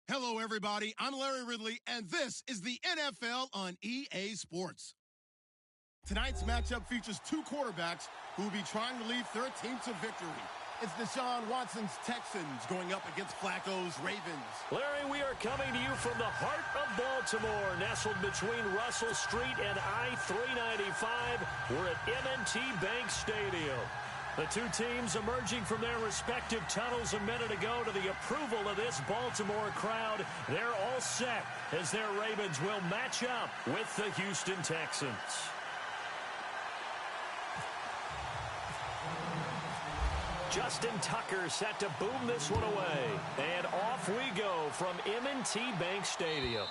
Hello, everybody. I'm Larry Ridley, and this is the NFL on EA Sports. Tonight's matchup features two quarterbacks who will be trying to lead their team to victory. It's Deshaun Watson's Texans going up against Flacco's Ravens. Larry, we are coming to you from the heart of Baltimore, nestled between Russell Street and I-395. We're at M&T Bank Stadium. The two teams emerging from their respective tunnels a minute ago to the approval of this Baltimore crowd. They're all set as their Ravens will match up with the Houston Texans. Justin Tucker set to boom this one away. And off we go from M&T Bank Stadium.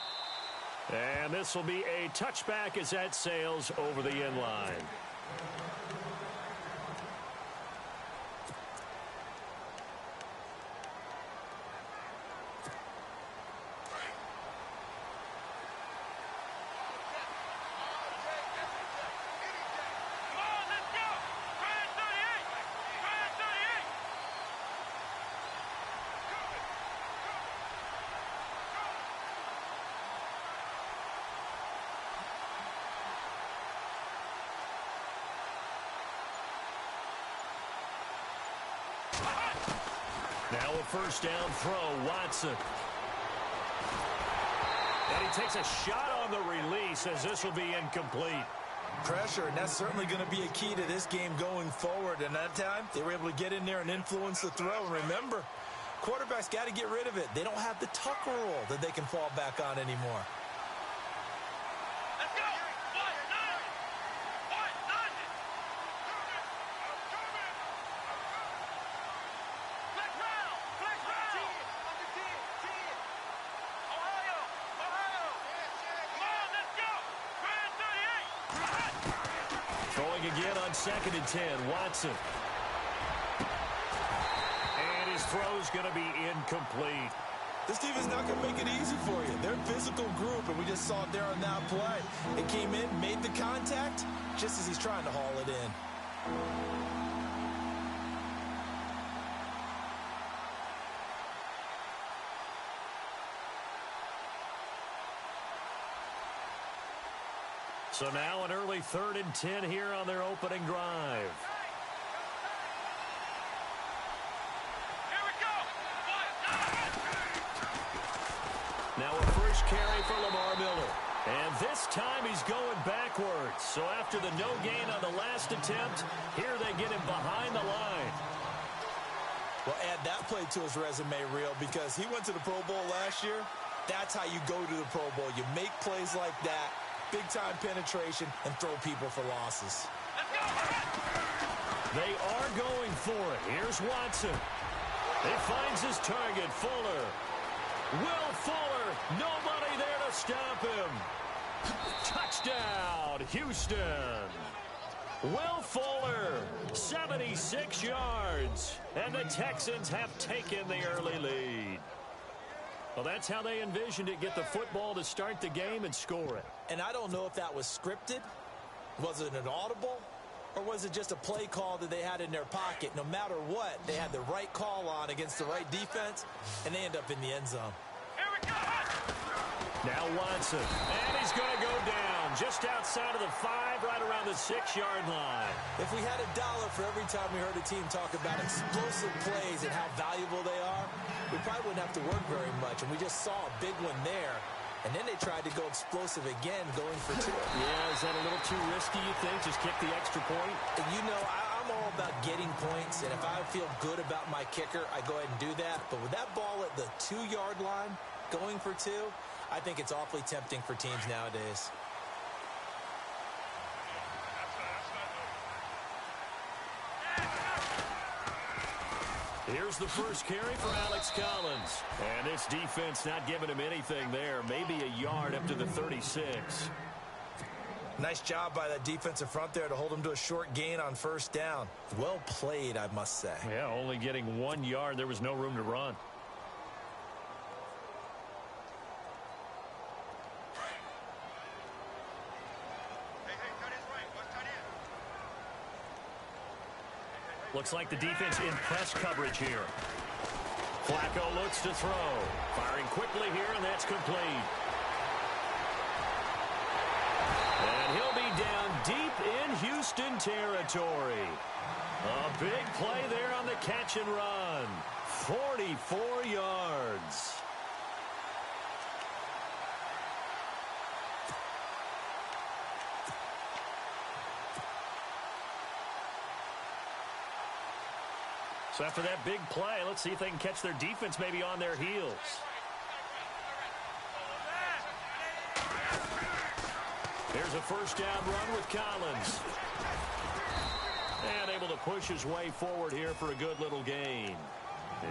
And this will be a touchback as that sails over the end line. Now a first down throw, Watson. And he takes a shot on the release as this will be incomplete. Pressure, and that's certainly going to be a key to this game going forward. And that time, they were able to get in there and influence the throw. And remember, quarterbacks got to get rid of it. They don't have the Tucker rule that they can fall back on anymore. Again on 2nd and 10, Watson. And his throw's going to be incomplete. This team is not going to make it easy for you. They're a physical group, and we just saw it there on that play. It came in, made the contact, just as he's trying to haul it in. So now an early 3rd and 10 here on their opening drive. Here we go. Now a first carry for Lamar Miller. And this time he's going backwards. So after the no gain on the last attempt, here they get him behind the line. Well, add that play to his resume reel because he went to the Pro Bowl last year. That's how you go to the Pro Bowl. You make plays like that. Big-time penetration, and throw people for losses. They are going for it. Here's Watson. He finds his target, Fuller. Will Fuller, nobody there to stop him. Touchdown, Houston. Will Fuller, 76 yards. And the Texans have taken the early lead. Well, that's how they envisioned it, get the football to start the game and score it. And I don't know if that was scripted. Was it an audible? Or was it just a play call that they had in their pocket? No matter what, they had the right call on against the right defense, and they end up in the end zone. Here we go. Now Watson. And he's going to go down just outside of the 5, right around the 6-yard line. If we had $1 for every time we heard a team talk about explosive plays and how valuable they are, we probably wouldn't have to work very much. And we just saw a big one there. And then they tried to go explosive again, going for 2. Yeah, is that a little too risky, you think? Just kick the extra point? And you know, I'm all about getting points. And if I feel good about my kicker, I go ahead and do that. But with that ball at the 2-yard line, going for 2, I think it's awfully tempting for teams nowadays. Here's the first carry for Alex Collins. And this defense not giving him anything there. Maybe a yard up to the 36. Nice job by that defensive front there to hold him to a short gain on first down. Well played, I must say. Yeah, only getting 1 yard. There was no room to run. Looks like the defense in press coverage here. Flacco looks to throw. Firing quickly here, and that's complete. And he'll be down deep in Houston territory. A big play there on the catch and run. 44 yards. So after that big play, let's see if they can catch their defense maybe on their heels. Here's a first down run with Collins. And able to push his way forward here for a good little gain.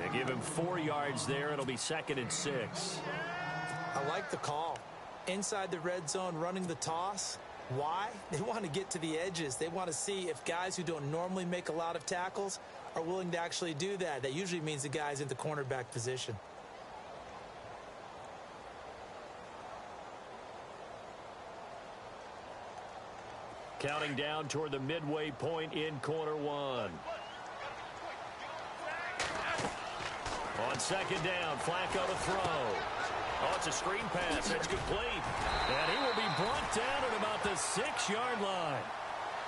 And give him 4 yards there. It'll be 2nd and 6. I like the call. Inside the red zone, running the toss. Why? They want to get to the edges. They want to see if guys who don't normally make a lot of tackles are willing to actually do that. That usually means the guy's in the cornerback position. Counting down toward the midway point in quarter one. On second down, Flacco to throw. Oh, it's a screen pass. It's complete. And he will be brought down at about the 6-yard line.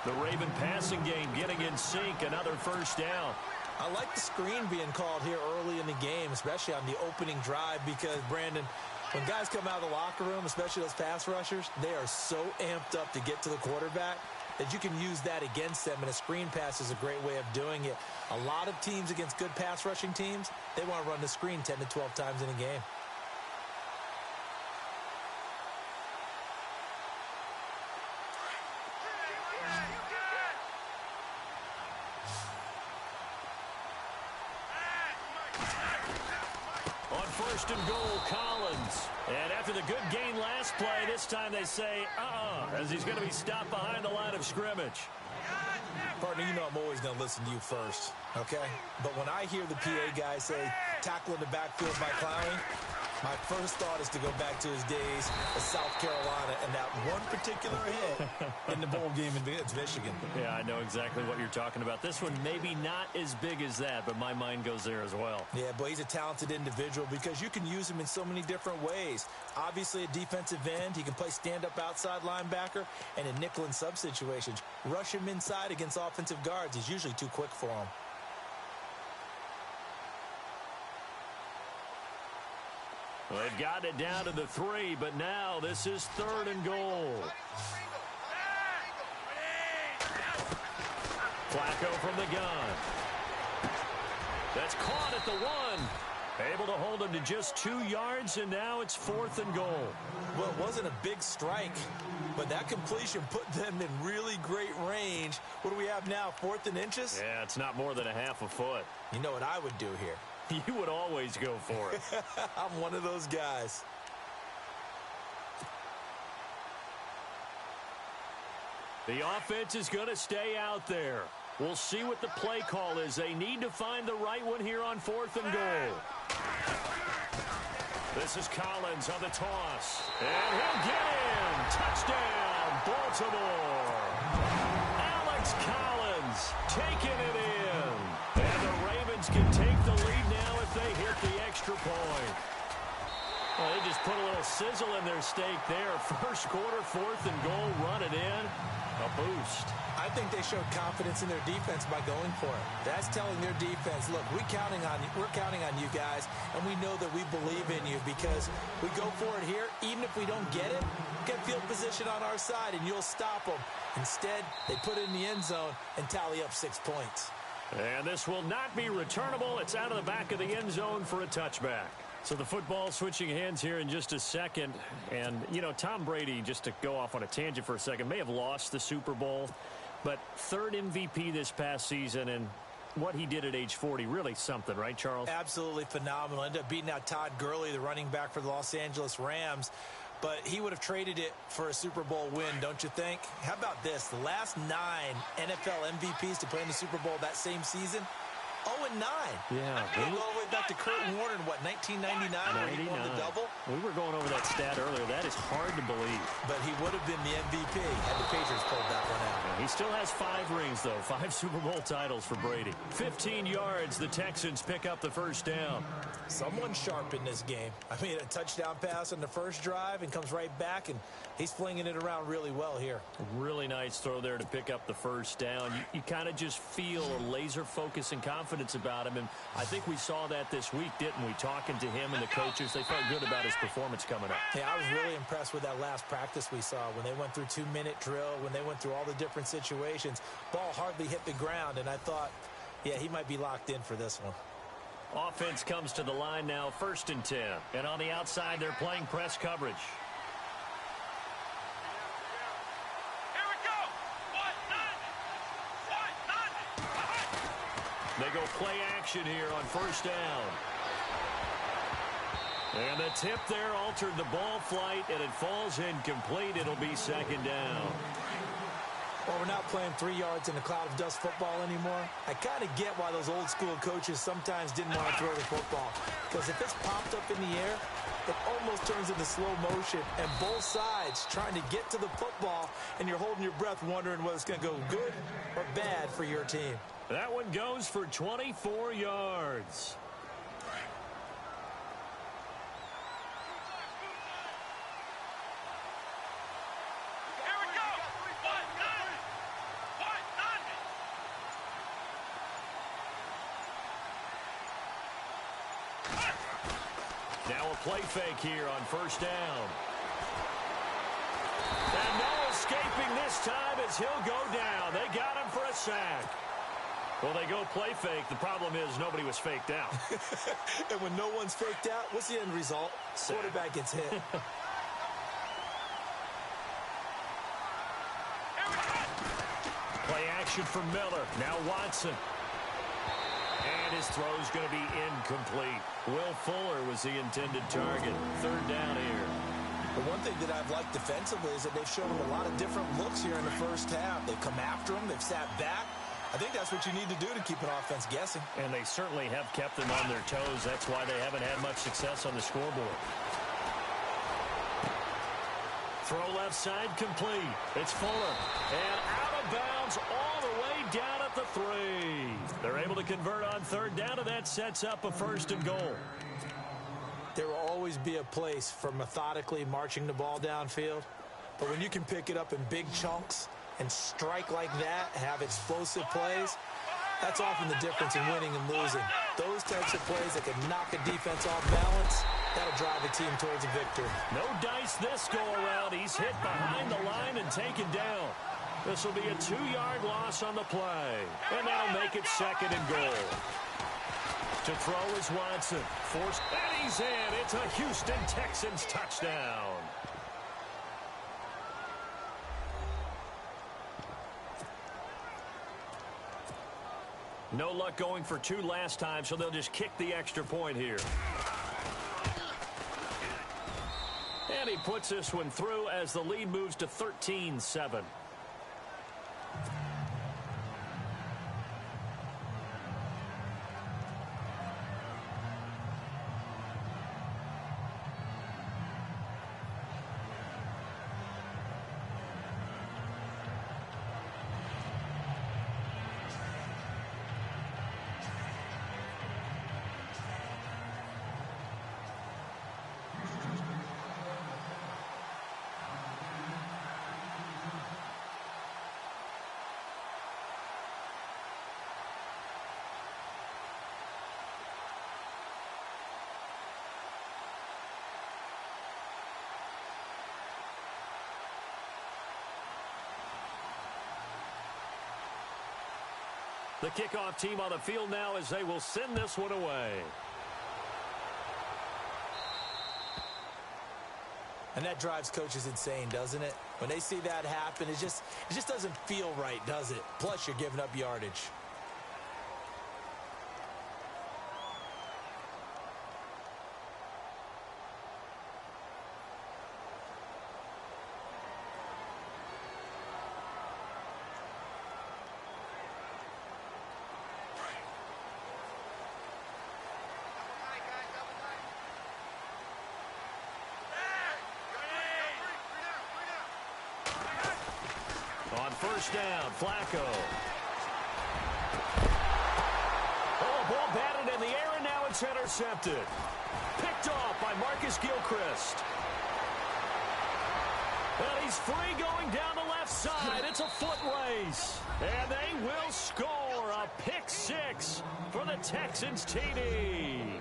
The Raven passing game getting in sync. Another first down. I like the screen being called here early in the game, especially on the opening drive, because, Brandon, when guys come out of the locker room, especially those pass rushers, they are so amped up to get to the quarterback that you can use that against them, and a screen pass is a great way of doing it. A lot of teams against good pass rushing teams, they want to run the screen 10 to 12 times in a game. First and goal, Collins. And after the good gain last play, this time they say, as he's going to be stopped behind the line of scrimmage. Partner, you know I'm always going to listen to you first, okay? But when I hear the PA guy say, tackle in the backfield by Clowney, my first thought is to go back to his days at South Carolina and that one particular hit in the bowl game against Michigan. Yeah, I know exactly what you're talking about. This one maybe not as big as that, but my mind goes there as well. Yeah, but he's a talented individual because you can use him in so many different ways. Obviously, a defensive end. He can play stand-up outside linebacker and in nickel and sub situations. Rush him inside against offensive guards. He's usually too quick for him. Well, they've got it down to the 3, but now this is 3rd and goal. Flacco from the gun. That's caught at the 1. Able to hold him to just 2 yards, and now it's 4th and goal. Well, it wasn't a big strike, but that completion put them in really great range. What do we have now, 4th and inches? Yeah, it's not more than a half a foot. You know what I would do here? You would always go for it. I'm one of those guys. The offense is going to stay out there. We'll see what the play call is. They need to find the right one here on 4th and goal. This is Collins on the toss. And he'll get in. Touchdown, Baltimore. Alex Collins taking it in. And the Ravens can take the lead now if they hit the extra point. Well, they just put a little sizzle in their steak there. First quarter, 4th and goal, run it in. A boost. I think they showed confidence in their defense by going for it. That's telling their defense, look, we're counting on you guys, and we know that we believe in you because we go for it here. Even if we don't get it, get field position on our side, and you'll stop them. Instead, they put it in the end zone and tally up 6 points. And this will not be returnable. It's out of the back of the end zone for a touchback. So the football switching hands here in just a second. And, you know, Tom Brady, just to go off on a tangent for a second, may have lost the Super Bowl, but 3rd MVP this past season, and what he did at age 40, really something, right, Charles? Absolutely phenomenal. Ended up beating out Todd Gurley, the running back for the Los Angeles Rams. But he would have traded it for a Super Bowl win, don't you think? How about this? The last 9 NFL MVPs to play in the Super Bowl that same season, 0-9. Yeah. Go all the way back to Kurt Warner in, what, 1999 when he won the double? We were going over that stat earlier. That is hard to believe. But he would have been the MVP had the Patriots pulled that one out. Yeah, he still has 5 rings, though. 5 Super Bowl titles for Brady. 15 yards. The Texans pick up the first down. Someone sharp in this game. I mean, a touchdown pass on the first drive and comes right back, and he's flinging it around really well here. Really nice throw there to pick up the first down. You kind of just feel a laser focus and confidence about him, and I think we saw that this week, didn't we? Talking to him and the coaches, they felt good about his performance coming up. Yeah, I was really impressed with that last practice we saw when they went through 2-minute drill, when they went through all the different situations. Ball hardly hit the ground, and I thought, yeah, he might be locked in for this one. Offense comes to the line now, 1st and 10. And on the outside, they're playing press coverage. Here we go. They go play action here on 1st down. And the tip there altered the ball flight, and it falls incomplete. It'll be 2nd down. Well, we're not playing 3 yards in a cloud of dust football anymore. I kind of get why those old school coaches sometimes didn't want to throw the football. Because if it's popped up in the air, it almost turns into slow motion. And both sides trying to get to the football, and you're holding your breath wondering whether it's going to go good or bad for your team. That one goes for 24 yards. Now a play fake here on 1st down. And no escaping this time as he'll go down. They got him for a sack. Well, they go play fake. The problem is nobody was faked out. And when no one's faked out, what's the end result? Quarterback gets hit. Play action for Miller. Now Watson. And his throw's going to be incomplete. Will Fuller was the intended target. 3rd down here. The one thing that I've liked defensively is that they've shown him a lot of different looks here in the first half. They've come after him. They've sat back. I think that's what you need to do to keep an offense guessing. And they certainly have kept them on their toes. That's why they haven't had much success on the scoreboard. Throw left side complete. It's Fuller. And out of bounds all the way down at the 3. They're able to convert on 3rd down, and that sets up a 1st and goal. There will always be a place for methodically marching the ball downfield. But when you can pick it up in big chunks and strike like that, have explosive plays, that's often the difference in winning and losing. Those types of plays that can knock a defense off balance, that'll drive a team towards a victory. No dice this go-around. He's hit behind the line and taken down. This will be a 2-yard loss on the play. And that'll make it 2nd and goal. To throw is Watson. Forced, and he's in. It's a Houston Texans touchdown. No luck going for 2 last time, so they'll just kick the extra point here. And he puts this one through as the lead moves to 13-7. The kickoff team on the field now as they will send this one away. And that drives coaches insane, doesn't it? When they see that happen, it just doesn't feel right, does it? Plus, you're giving up yardage. first down. Flacco. Oh, ball batted in the air, and now it's intercepted. Picked off by Marcus Gilchrist. And he's free going down the left side. It's a foot race. And they will score a pick six for the Texans TD.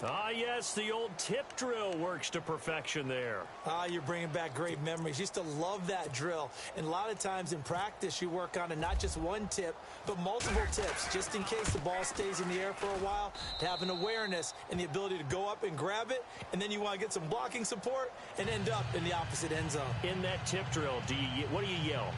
Ah, yes, the old tip drill works to perfection there. Ah, you're bringing back great memories. Used to love that drill. And a lot of times in practice, you work on it, not just one tip, but multiple tips, just in case the ball stays in the air for a while, to have an awareness and the ability to go up and grab it, and then you want to get some blocking support and end up in the opposite end zone. In that tip drill, what do you yell?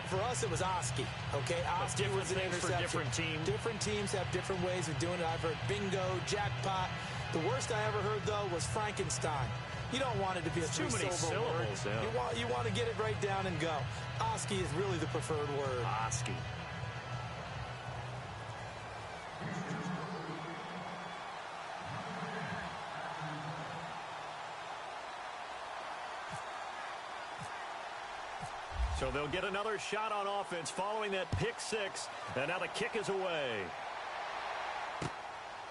For us, it was Oski. Okay, Oski was an interception. For different teams. Different teams have different ways of doing it. I've heard bingo, jackpot. The worst I ever heard, though, was Frankenstein. You don't want it to be a three-syllable word. Yeah. You want to get it right down and go. Oski is really the preferred word. Oski. So they'll get another shot on offense following that pick six. And now the kick is away.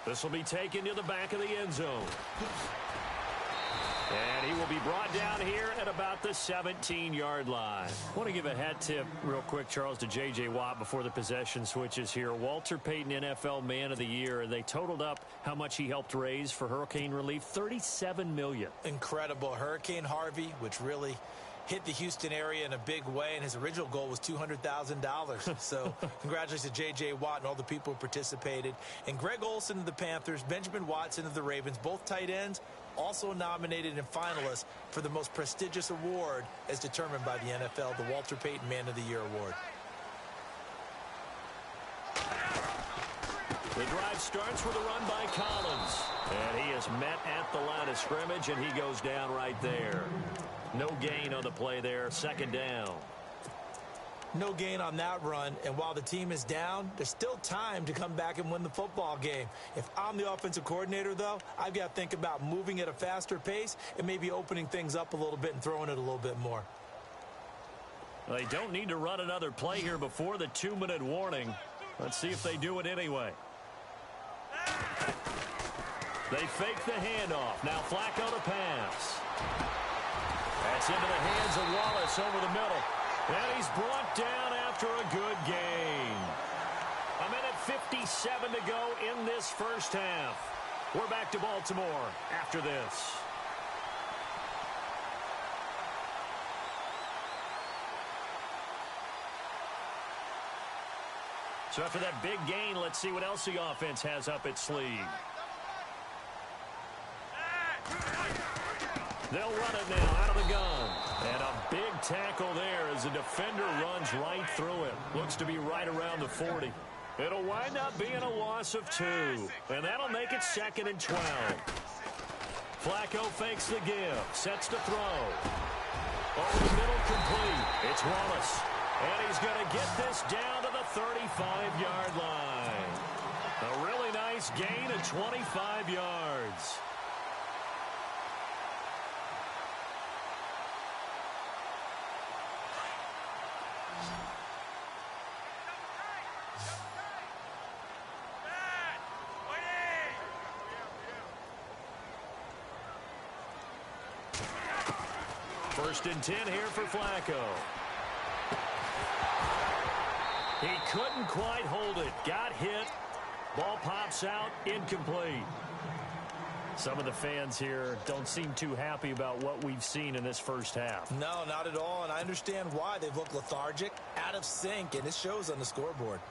This will be taken to the back of the end zone. And he will be brought down here at about the 17-yard line. I want to give a hat tip real quick, Charles, to J.J. Watt before the possession switches here. Walter Payton, NFL Man of the Year. They totaled up how much he helped raise for hurricane relief, $37 million. Incredible. Hurricane Harvey, which really hit the Houston area in a big way, and his original goal was $200,000. So congratulations to J.J. Watt and all the people who participated. And Greg Olsen of the Panthers, Benjamin Watson of the Ravens, both tight ends, also nominated and finalists for the most prestigious award as determined by the NFL, the Walter Payton Man of the Year Award. The drive starts with a run by Collins. And he is met at the line of scrimmage, and he goes down right there. No gain on the play there, second down. No gain on that run, and while the team is down, there's still time to come back and win the football game. If I'm the offensive coordinator, though, I've got to think about moving at a faster pace and maybe opening things up a little bit and throwing it a little bit more. They don't need to run another play here before the 2-minute warning. Let's see if they do it anyway. They fake the handoff. Now Flacco to pass. That's into the hands of Wallace over the middle. And he's brought down after a good gain. 1:57 to go in this first half. We're back to Baltimore after this. So after that big gain, let's see what else the offense has up its sleeve. They'll run it now out of the gun. And a big tackle there as the defender runs right through it. Looks to be right around the 40. It'll wind up being a loss of 2. And that'll make it 2nd and 12. Flacco fakes the give. Sets to throw. Over the middle, complete. It's Wallace. And he's going to get this down to the 35-yard line. A really nice gain of 25 yards. First and 10 here for Flacco. He couldn't quite hold it. Got hit. Ball pops out. Incomplete. Some of the fans here don't seem too happy about what we've seen in this first half. No, not at all. And I understand why. They've looked lethargic, out of sync, and it shows on the scoreboard.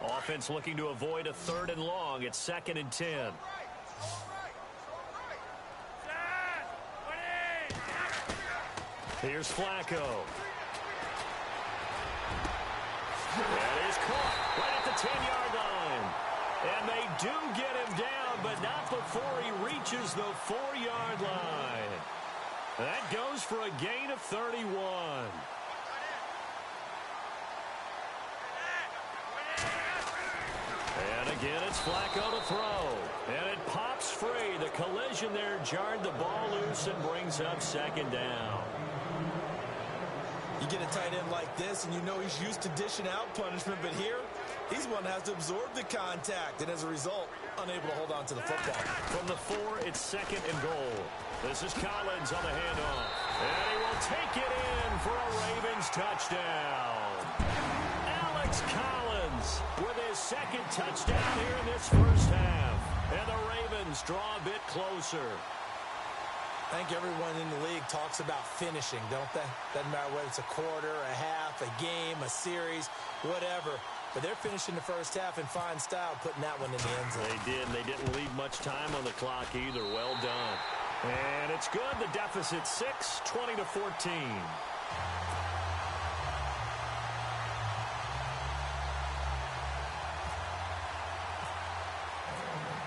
Offense looking to avoid a 3rd and long. It's 2nd and 10. Here's Flacco. That is caught right at the 10-yard line. And they do get him down, but not before he reaches the 4-yard line. That goes for a gain of 31. And again, it's Flacco to throw. And it pops free. The collision there jarred the ball loose and brings up second down. You get a tight end like this, and you know he's used to dishing out punishment, but here, he's one that has to absorb the contact, and as a result, unable to hold on to the football. From the 4, it's second and goal. This is Collins on the handoff. And he will take it in for a Ravens touchdown. Alex Collins with his second touchdown here in this first half. And the Ravens draw a bit closer. I think everyone in the league talks about finishing, don't they? Doesn't matter whether it's a quarter, a half, a game, a series, whatever. But they're finishing the first half in fine style, putting that one in the end zone. They did, and they didn't leave much time on the clock either. Well done. And it's good. The deficit 6, 20-14.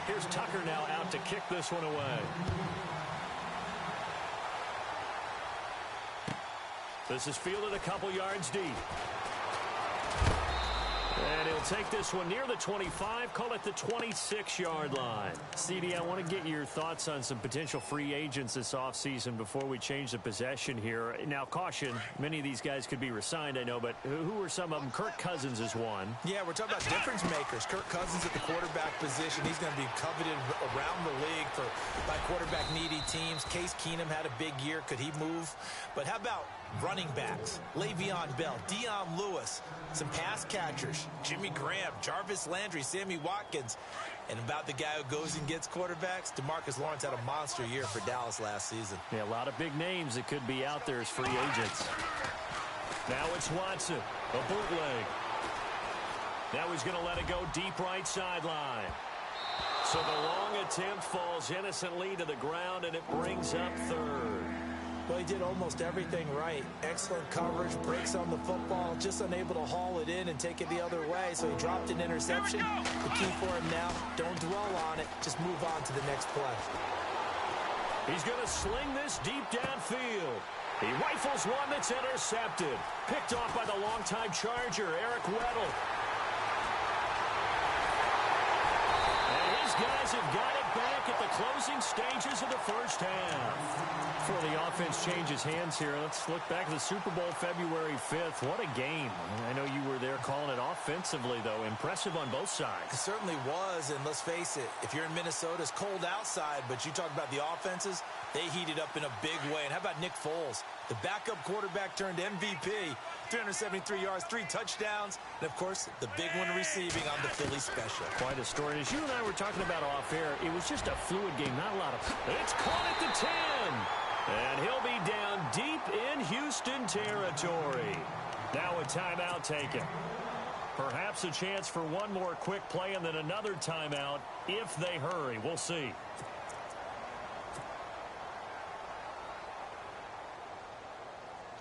Here's Tucker now out to kick this one away. This is fielded a couple yards deep. And he'll take this one near the 25, call it the 26-yard line. CD, I want to get your thoughts on some potential free agents this offseason before we change the possession here. Now, caution, many of these guys could be resigned, I know, but who are some of them? Kirk Cousins is one. Yeah, we're talking about difference makers. Kirk Cousins at the quarterback position. He's going to be coveted around the league by quarterback-needy teams. Case Keenum had a big year. Could he move? But how about running backs? Le'Veon Bell, Dion Lewis, some pass catchers, Jimmy Graham, Jarvis Landry, Sammy Watkins. And about the guy who goes and gets quarterbacks, DeMarcus Lawrence had a monster year for Dallas last season. Yeah, a lot of big names that could be out there as free agents. Now it's Watson, a bootleg. Now he's going to let it go deep right sideline. So the long attempt falls innocently to the ground, and it brings up third. Well, he did almost everything right. Excellent coverage, breaks on the football, just unable to haul it in and take it the other way, so he dropped an interception. The key for him now, don't dwell on it, just move on to the next play. He's going to sling this deep downfield. He rifles one that's intercepted. Picked off by the longtime Charger, Eric Weddle. And his guys have got it back at the closing stages of the first half. Before the offense changes hands here, let's look back at the Super Bowl February 5th. What a game. I know you were there calling it offensively, though. Impressive on both sides. It certainly was, and let's face it, if you're in Minnesota, it's cold outside, but you talk about the offenses, they heated up in a big way. And how about Nick Foles, the backup quarterback turned MVP, 373 yards, 3 touchdowns, and, of course, the big one receiving on the Philly special. Quite a story. As you and I were talking about off air, it was just a fluid game, not a lot of... It's caught at the 10. And he'll be down deep in Houston territory. Now a timeout taken. Perhaps a chance for one more quick play and then another timeout if they hurry. We'll see.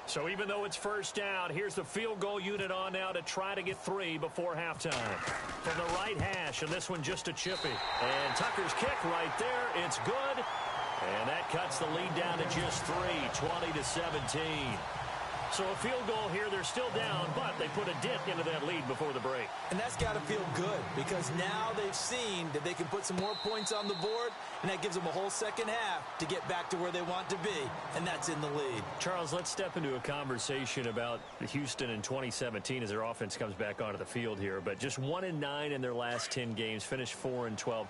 So even though it's first down, here's the field goal unit on now to try to get 3 before halftime. From the right hash, and this one just a chippy. And Tucker's kick right there. It's good. And that cuts the lead down to just 3, 20-17. So a field goal here, they're still down, but they put a dent into that lead before the break. And that's got to feel good because now they've seen that they can put some more points on the board, and that gives them a whole second half to get back to where they want to be, and that's in the lead. Charles, let's step into a conversation about Houston in 2017 as their offense comes back onto the field here. But just 1-9 in their last 10 games, finished 4-12.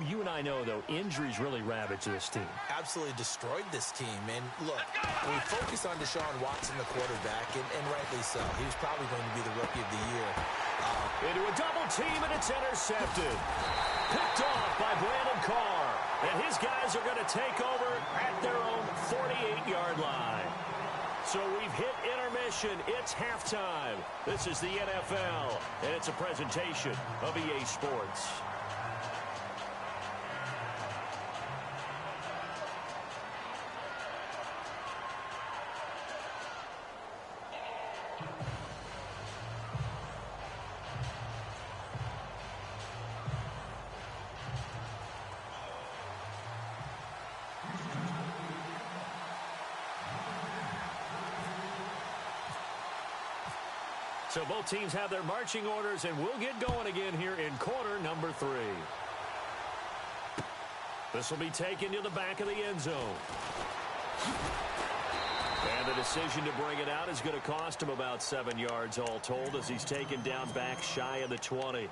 You and I know, though, injuries really ravage this team. Absolutely destroyed this team. And, look, when we focus on Deshaun Watson, the quarterback, and rightly so, he was probably going to be the rookie of the year. Into a double team, and it's intercepted. Picked off by Brandon Carr. And his guys are going to take over at their own 48-yard line. So we've hit intermission. It's halftime. This is the NFL, and it's a presentation of EA Sports. So both teams have their marching orders, and we'll get going again here in quarter number 3. This will be taken to the back of the end zone. And the decision to bring it out is going to cost him about 7 yards all told as he's taken down back shy of the 20.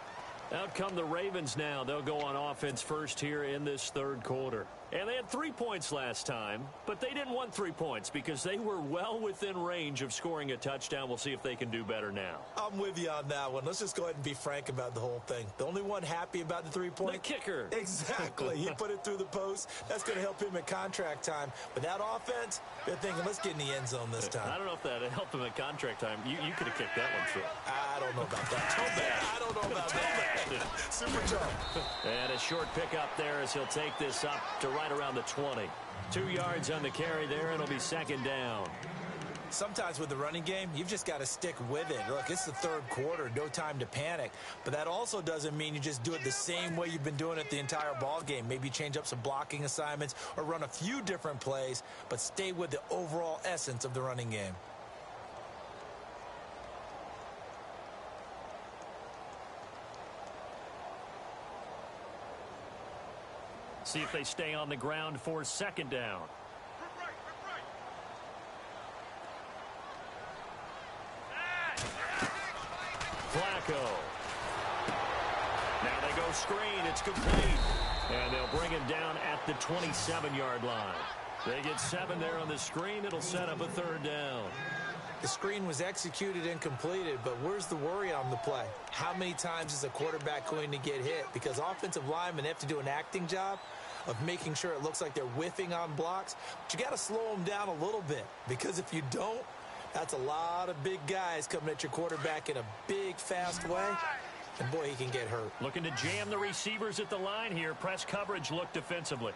Out come the Ravens now. They'll go on offense first here in this third quarter. And they had 3 points last time, but they didn't want 3 points because they were well within range of scoring a touchdown. We'll see if they can do better now. I'm with you on that one. Let's just go ahead and be frank about the whole thing. The only one happy about the 3-point? The kicker. Exactly. He put it through the post. That's going to help him at contract time. But that offense, they're thinking, let's get in the end zone this time. I don't know if that helped him at contract time. You could have kicked that one through. I don't know about that. I don't know about that. Super jump. And a short pickup there as he'll take this up to right around the 20. 2 yards on the carry there, and it'll be second down. Sometimes with the running game, you've just got to stick with it. Look, it's the third quarter, no time to panic. But that also doesn't mean you just do it the same way you've been doing it the entire ball game. Maybe change up some blocking assignments or run a few different plays, but stay with the overall essence of the running game. See if they stay on the ground for second down. Flacco. Now they go screen. It's complete. And they'll bring him down at the 27-yard line. They get 7 there on the screen. It'll set up a third down. The screen was executed and completed, but where's the worry on the play? How many times is a quarterback going to get hit? Because offensive linemen have to do an acting job of making sure it looks like they're whiffing on blocks. But you got to slow them down a little bit, because if you don't, that's a lot of big guys coming at your quarterback in a big, fast way. And, boy, he can get hurt. Looking to jam the receivers at the line here. Press coverage look defensively.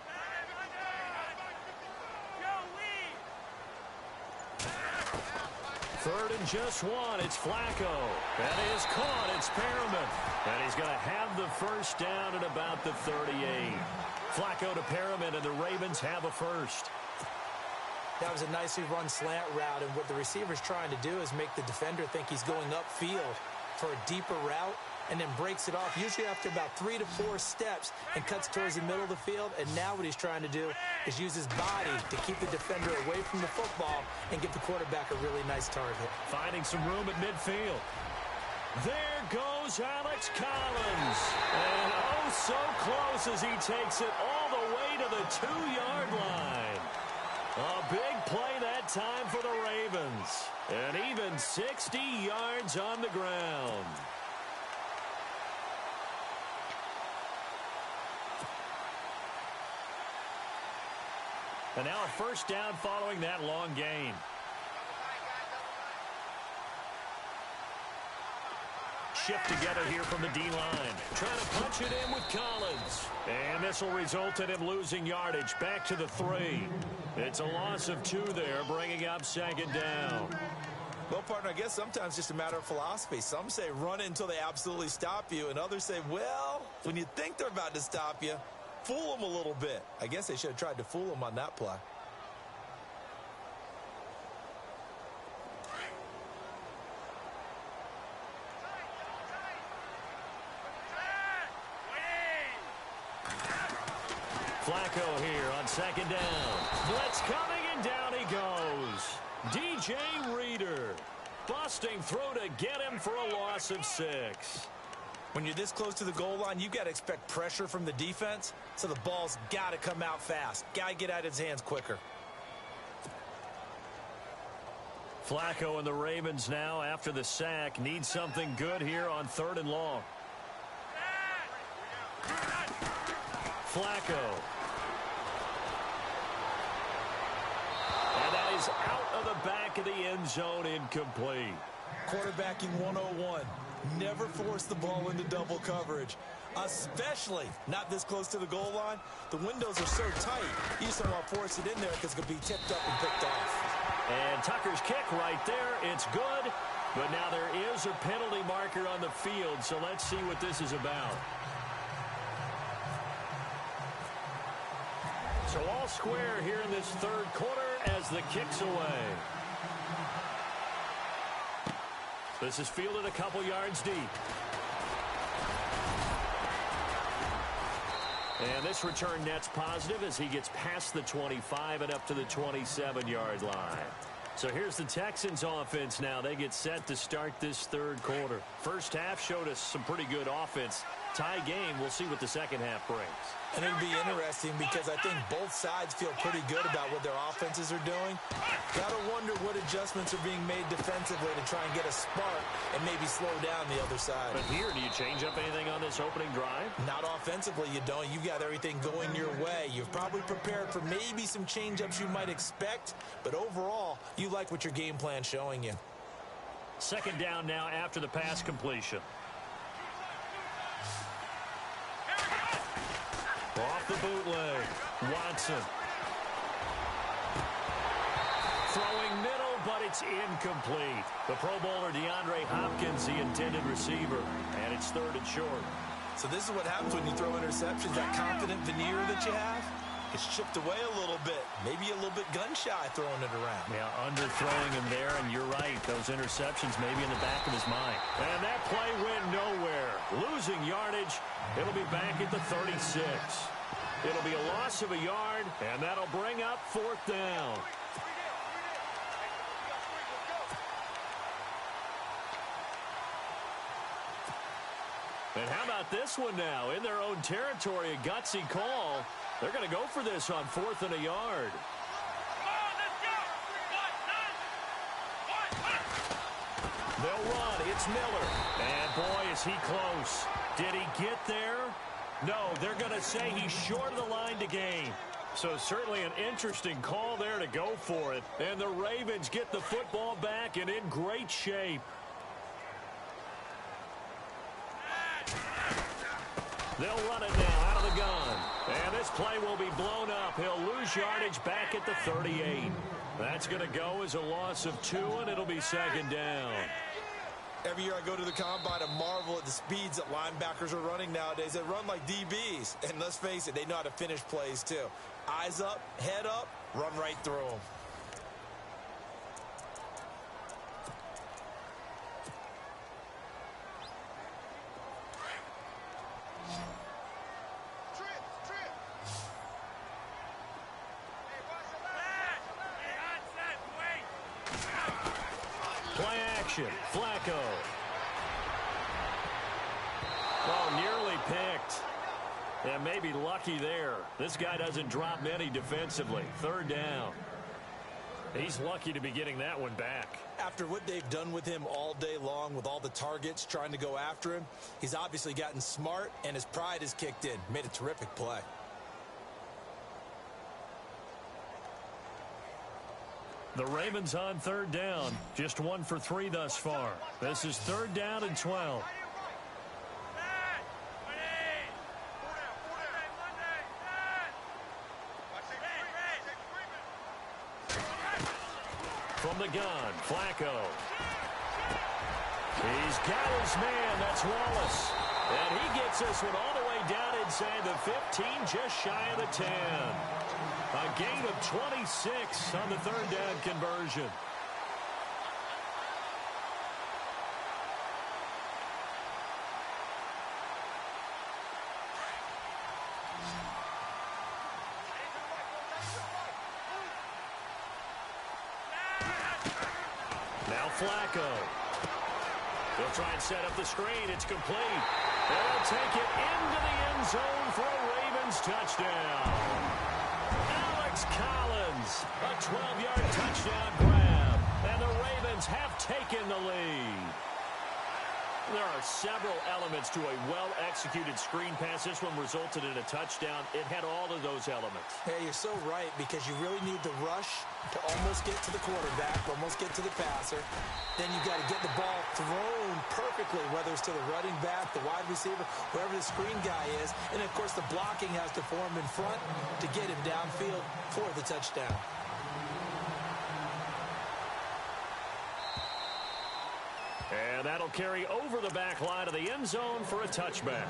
Third and just 1. It's Flacco. That is caught. It's Perriman. And he's going to have the first down at about the 38. Flacco to Perriman, and the Ravens have a first. That was a nicely run slant route, and what the receiver's trying to do is make the defender think he's going upfield for a deeper route, and then breaks it off, usually after about 3 to 4 steps, and cuts towards the middle of the field. And now what he's trying to do is use his body to keep the defender away from the football and give the quarterback a really nice target. Finding some room at midfield. There goes Alex Collins. And oh, so close as he takes it all the way to the 2-yard line. A big play that time for the Ravens. And even 60 yards on the ground. And now a first down following that long gain. Shift together here from the D-line. Trying to punch it in with Collins. And this will result in him losing yardage back to the 3. It's a loss of 2 there, bringing up second down. Well, partner, I guess sometimes it's just a matter of philosophy. Some say run it until they absolutely stop you, and others say, well, when you think they're about to stop you, fool them a little bit. I guess they should have tried to fool them on that play. Flacco here on second down. Blitz coming, and down he goes. DJ Reader busting through to get him for a loss of 6. When you're this close to the goal line, you've got to expect pressure from the defense, so the ball's got to come out fast. Got to get out of his hands quicker. Flacco and the Ravens now, after the sack, need something good here on 3rd and long. Flacco. And that is out of the back of the end zone, incomplete. Quarterbacking 101. Never force the ball into double coverage, especially not this close to the goal line. The windows are so tight, you just don't want to force it in there because it could be tipped up and picked off. And Tucker's kick right there, it's good, but now there is a penalty marker on the field, so let's see what this is about. So all square here in this third quarter as the kick's away. This is fielded a couple yards deep. And this return net's positive as he gets past the 25 and up to the 27-yard line. So here's the Texans offense now. They get set to start this third quarter. First half showed us some pretty good offense. Tie game. We'll see what the second half brings. And it'll be interesting because I think both sides feel pretty good about what their offenses are doing. Gotta wonder what adjustments are being made defensively to try and get a spark and maybe slow down the other side. But here, do you change up anything on this opening drive? Not offensively, you don't. You got everything going your way. You've probably prepared for maybe some change-ups you might expect, but overall, you like what your game plan's showing you. Second down now after the pass completion. Off the bootleg, Watson. Throwing middle, but it's incomplete. The Pro Bowler DeAndre Hopkins, the intended receiver, and it's third and short. So this is what happens when you throw interceptions. That confident veneer that you have gets chipped away a little bit. Maybe a little bit gun-shy throwing it around. Yeah, underthrowing him there, and you're right. Those interceptions maybe in the back of his mind. And that play went nowhere. Losing yardage. It'll be back at the 36. It'll be a loss of a yard, and that'll bring up fourth down. And how about this one now? In their own territory, a gutsy call. They're going to go for this on fourth and a yard. They'll run. It's Miller. And, boy, is he close. Did he get there? No, they're going to say he's short of the line to gain. So certainly an interesting call there to go for it. And the Ravens get the football back and in great shape. They'll run it now out of the gun. And this play will be blown up. He'll lose yardage back at the 38. That's going to go as a loss of 2, and it'll be second down. Every year I go to the combine and marvel at the speeds that linebackers are running nowadays. They run like DBs. And let's face it, they know how to finish plays too. Eyes up, head up, run right through them. Play action. Flacco. Oh, nearly picked. And maybe lucky there. This guy doesn't drop many defensively. Third down. He's lucky to be getting that one back. After what they've done with him all day long with all the targets trying to go after him, he's obviously gotten smart and his pride has kicked in. Made a terrific play. The Ravens on third down. Just 1 for 3 thus far. This is third down and 12. From the gun, Flacco. He's got his man. That's Wallace. And he gets this one all the way down inside the 15, just shy of the 10. A gain of 26 on the third down conversion. Now Flacco. He'll try and set up the screen. It's complete. They'll take it into the end zone for a Ravens touchdown. Collins, a 12-yard touchdown grab, and the Ravens have taken the lead. There are several elements to a well-executed screen pass. This one resulted in a touchdown. It had all of those elements. Yeah, you're so right, because you really need the rush to almost get to the quarterback, almost get to the passer. Then you've got to get the ball thrown perfectly, whether it's to the running back, the wide receiver, whoever the screen guy is. And, of course, the blocking has to form in front to get him downfield for the touchdown. And that'll carry over the back line of the end zone for a touchback.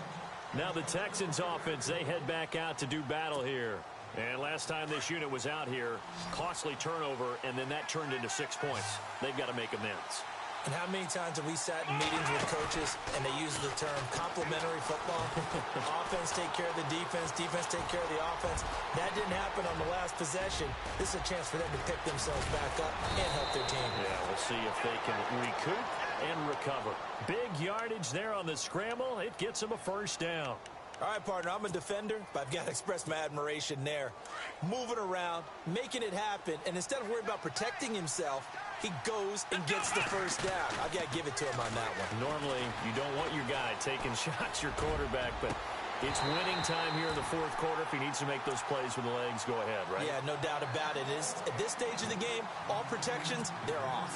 Now the Texans offense, they head back out to do battle here. And last time this unit was out here, costly turnover, and then that turned into 6 points. They've got to make amends. And how many times have we sat in meetings with coaches and they use the term complementary football? Offense take care of the defense, defense take care of the offense. That didn't happen on the last possession. This is a chance for them to pick themselves back up and help their team. Yeah, we'll see if they can recoup and recover. Big yardage there on the scramble. It gets them a first down. All right, partner, I'm a defender, but I've got to express my admiration there. Moving around, making it happen, and instead of worrying about protecting himself, he goes and gets the first down. I've got to give it to him on that one. Normally, you don't want your guy taking shots, your quarterback, but it's winning time here in the fourth quarter. If he needs to make those plays with the legs, go ahead, right? Yeah, no doubt about it. At this stage of the game, all protections, they're off.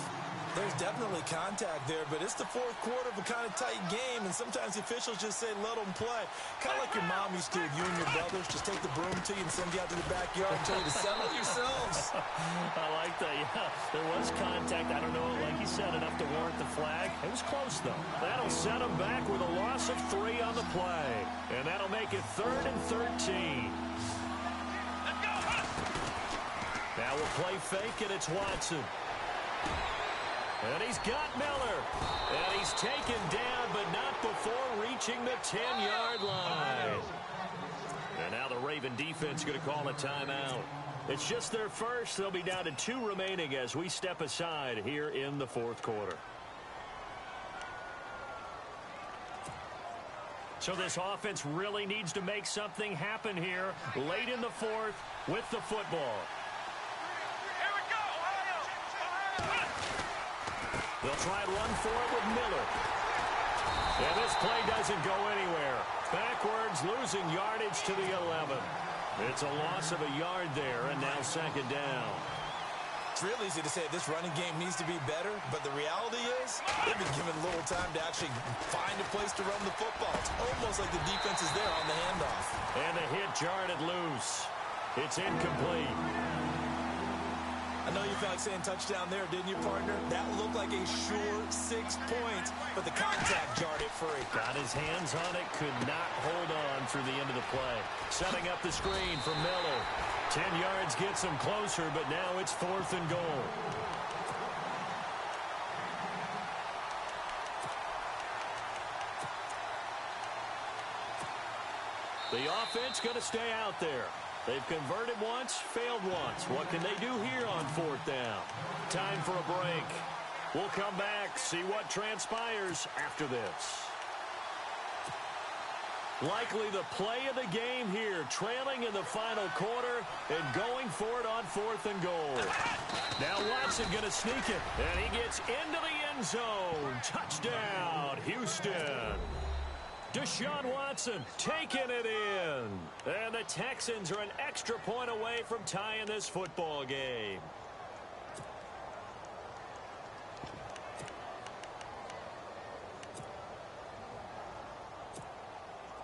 There's definitely contact there, but it's the fourth quarter of a kind of tight game, and sometimes the officials just say, let them play. Kind of like your mom used to with you and your brothers. Just take the broom to you and send you out to the backyard and tell you to settle yourselves. I like that, yeah. There was contact. I don't know, like you said, enough to warrant the flag. It was close, though. That'll set them back with a loss of 3 on the play, and that'll make it 3rd and 13. Now we'll play fake, and it's Watson. And he's got Miller. And he's taken down, but not before reaching the 10-yard line. And now the Raven defense going to call a timeout. It's just their first. They'll be down to 2 remaining as we step aside here in the fourth quarter. So this offense really needs to make something happen here late in the fourth with the football. They'll try and run for it with Miller. And this play doesn't go anywhere. Backwards, losing yardage to the 11. It's a loss of a yard there, and now 2nd down. It's real easy to say this running game needs to be better, but the reality is they've been given little time to actually find a place to run the football. It's almost like the defense is there on the handoff. And the hit jarred it loose. It's incomplete. I know you felt like saying touchdown there, didn't you, partner? That looked like a sure 6 points, but the contact jarred it free. Got his hands on it, could not hold on through the end of the play. Setting up the screen for Miller. 10 yards gets him closer, but now it's 4th and goal. The offense going to stay out there. They've converted once, failed once. What can they do here on 4th down? Time for a break. We'll come back, see what transpires after this. Likely the play of the game here, trailing in the final quarter and going for it on 4th and goal. Now Watson going to sneak it, and he gets into the end zone. Touchdown, Houston. Deshaun Watson taking it in. And the Texans are an extra point away from tying this football game.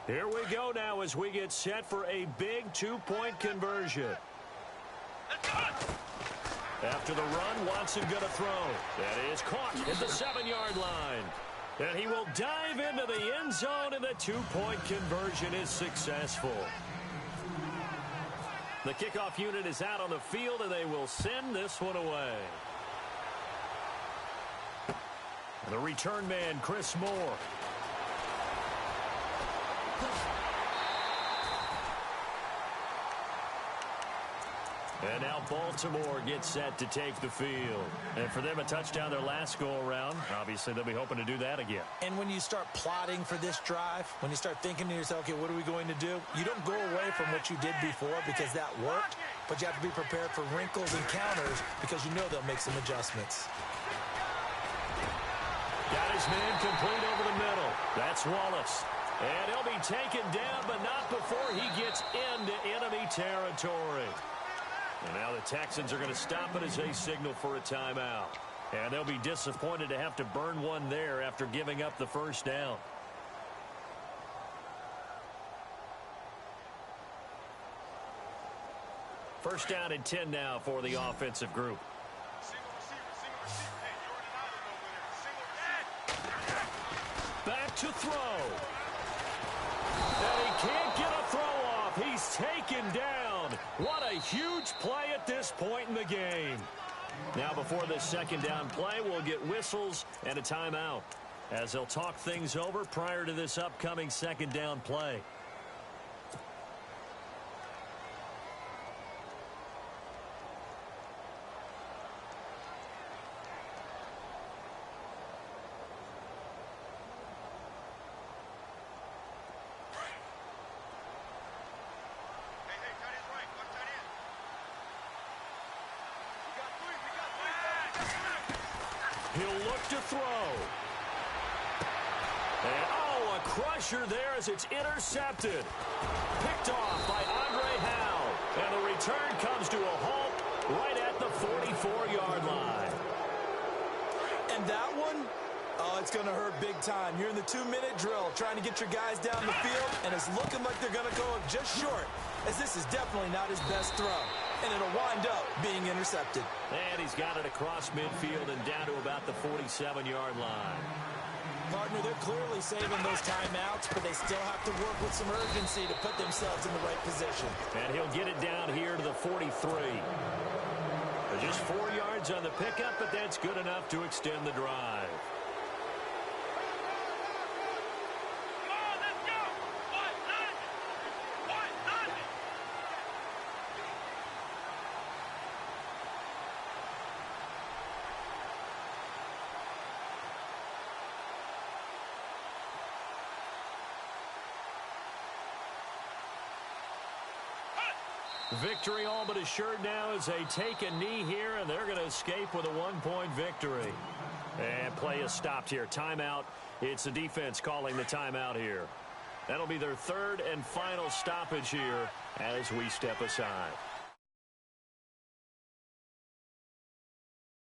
Here we go now as we get set for a big 2-point conversion. After the run, Watson going to throw. That is caught at the 7-yard line. And he will dive into the end zone, and the 2-point conversion is successful. The kickoff unit is out on the field, and they will send this one away. And the return man, Chris Moore. And now Baltimore gets set to take the field. And for them, a touchdown their last go-around. Obviously, they'll be hoping to do that again. And when you start plotting for this drive, when you start thinking to yourself, okay, what are we going to do? You don't go away from what you did before because that worked, but you have to be prepared for wrinkles and counters because you know they'll make some adjustments. Got his man complete over the middle. That's Wallace. And he'll be taken down, but not before he gets into enemy territory. And now the Texans are going to stop it as they signal for a timeout. And they'll be disappointed to have to burn one there after giving up the first down. First down and 10 now for the offensive group. Back to throw. And he can't get a throw off. He's taken down. What a huge play at this point in the game. Now before this second down play, we'll get whistles and a timeout as they'll talk things over prior to this upcoming second down play. He'll look to throw. And, oh, a crusher there as it's intercepted. Picked off by Andre Howe. And the return comes to a halt right at the 44-yard line. And that one, oh, it's going to hurt big time. You're in the 2-minute drill trying to get your guys down the field, and it's looking like they're going to go just short, as this is definitely not his best throw. And it'll wind up being intercepted. And he's got it across midfield and down to about the 47-yard line. Partner, they're clearly saving those timeouts, but they still have to work with some urgency to put themselves in the right position. And he'll get it down here to the 43. Just 4 yards on the pickup, but that's good enough to extend the drive. Victory all but assured now as they take a knee here, and they're going to escape with a 1-point victory. And play is stopped here. Timeout. It's the defense calling the timeout here. That'll be their third and final stoppage here as we step aside.